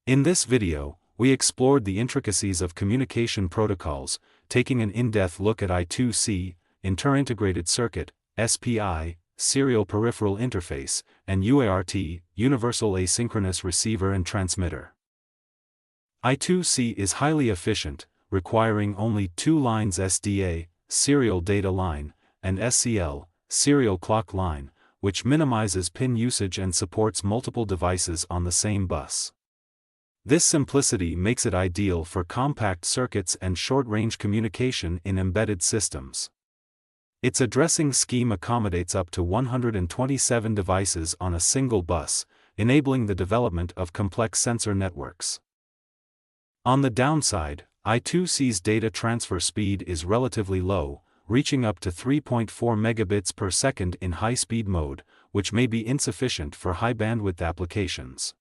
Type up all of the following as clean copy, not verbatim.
In this video, we explored the intricacies of communication protocols, taking an in-depth look at I2C, Inter-Integrated Circuit, SPI, Serial Peripheral Interface, and UART, Universal Asynchronous Receiver and Transmitter. I2C is highly efficient, requiring only two lines SDA, Serial Data Line, and SCL, Serial Clock Line, which minimizes pin usage and supports multiple devices on the same bus. This simplicity makes it ideal for compact circuits and short-range communication in embedded systems. Its addressing scheme accommodates up to 127 devices on a single bus, enabling the development of complex sensor networks. On the downside, I2C's data transfer speed is relatively low, reaching up to 3.4 megabits per second in high-speed mode, which may be insufficient for high-bandwidth applications.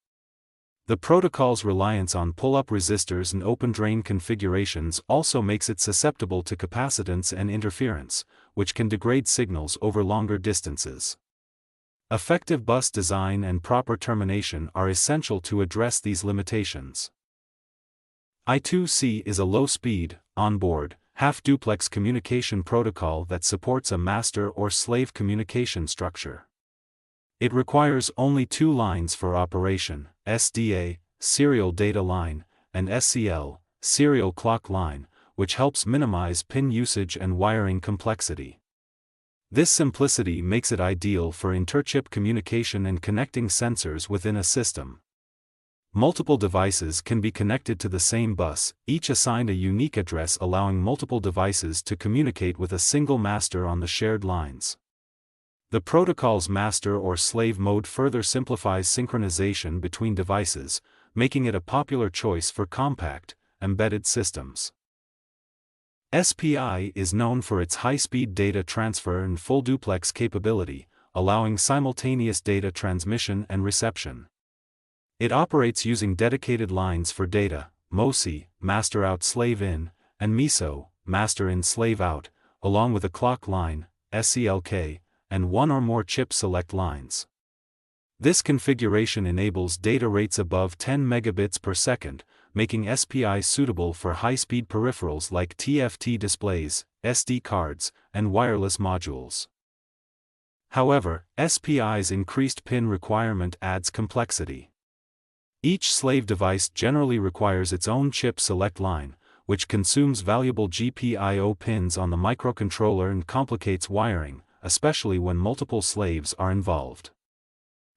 The protocol's reliance on pull-up resistors and open-drain configurations also makes it susceptible to capacitance and interference, which can degrade signals over longer distances. Effective bus design and proper termination are essential to address these limitations. I2C is a low-speed, on-board, half-duplex communication protocol that supports a master or slave communication structure. It requires only two lines for operation, SDA, Serial Data Line, and SCL, Serial Clock Line, which helps minimize pin usage and wiring complexity. This simplicity makes it ideal for interchip communication and connecting sensors within a system. Multiple devices can be connected to the same bus, each assigned a unique address, allowing multiple devices to communicate with a single master on the shared lines. The protocol's master or slave mode further simplifies synchronization between devices, making it a popular choice for compact, embedded systems. SPI is known for its high-speed data transfer and full-duplex capability, allowing simultaneous data transmission and reception. It operates using dedicated lines for data, MOSI, master out slave in, and MISO, master in slave out, along with a clock line, SCLK, and one or more chip select lines. This configuration enables data rates above 10 megabits per second, making SPI suitable for high-speed peripherals like TFT displays, SD cards, and wireless modules. However, SPI's increased pin requirement adds complexity. Each slave device generally requires its own chip select line, which consumes valuable GPIO pins on the microcontroller and complicates wiring, especially when multiple slaves are involved.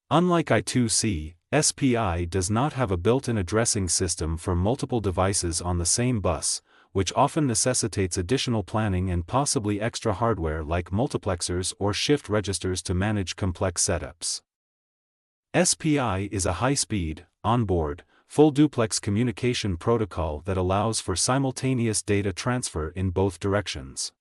Unlike I2C, SPI does not have a built-in addressing system for multiple devices on the same bus, which often necessitates additional planning and possibly extra hardware like multiplexers or shift registers to manage complex setups. SPI is a high-speed, on-board, full-duplex communication protocol that allows for simultaneous data transfer in both directions.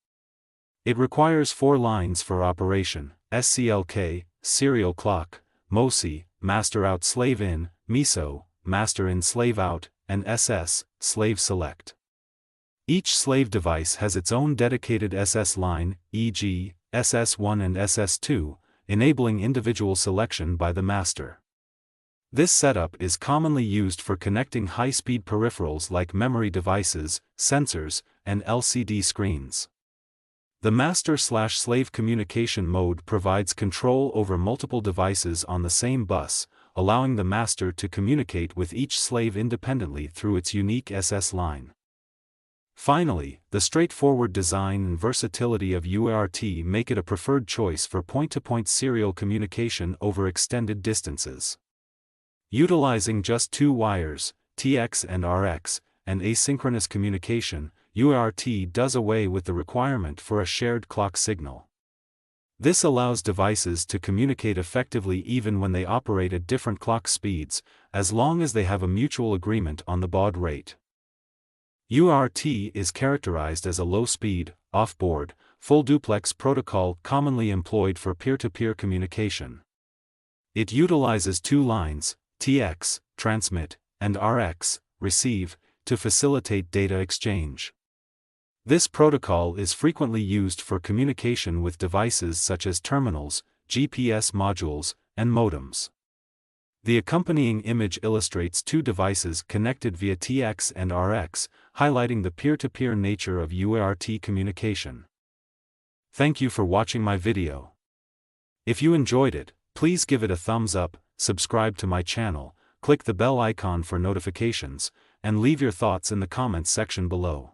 It requires four lines for operation, SCLK, Serial Clock, MOSI, Master Out Slave In, MISO, Master In Slave Out, and SS, Slave Select. Each slave device has its own dedicated SS line, e.g., SS1 and SS2, enabling individual selection by the master. This setup is commonly used for connecting high-speed peripherals like memory devices, sensors, and LCD screens. The master/slave communication mode provides control over multiple devices on the same bus, allowing the master to communicate with each slave independently through its unique SS line. Finally, the straightforward design and versatility of UART make it a preferred choice for point-to-point serial communication over extended distances. Utilizing just two wires, TX and RX, and asynchronous communication, UART does away with the requirement for a shared clock signal. This allows devices to communicate effectively even when they operate at different clock speeds, as long as they have a mutual agreement on the baud rate. UART is characterized as a low-speed, off-board, full-duplex protocol commonly employed for peer-to-peer communication. It utilizes two lines, TX, transmit, and RX, receive, to facilitate data exchange. This protocol is frequently used for communication with devices such as terminals, GPS modules, and modems. The accompanying image illustrates two devices connected via TX and RX, highlighting the peer-to-peer nature of UART communication. Thank you for watching my video. If you enjoyed it, please give it a thumbs up, subscribe to my channel, click the bell icon for notifications, and leave your thoughts in the comments section below.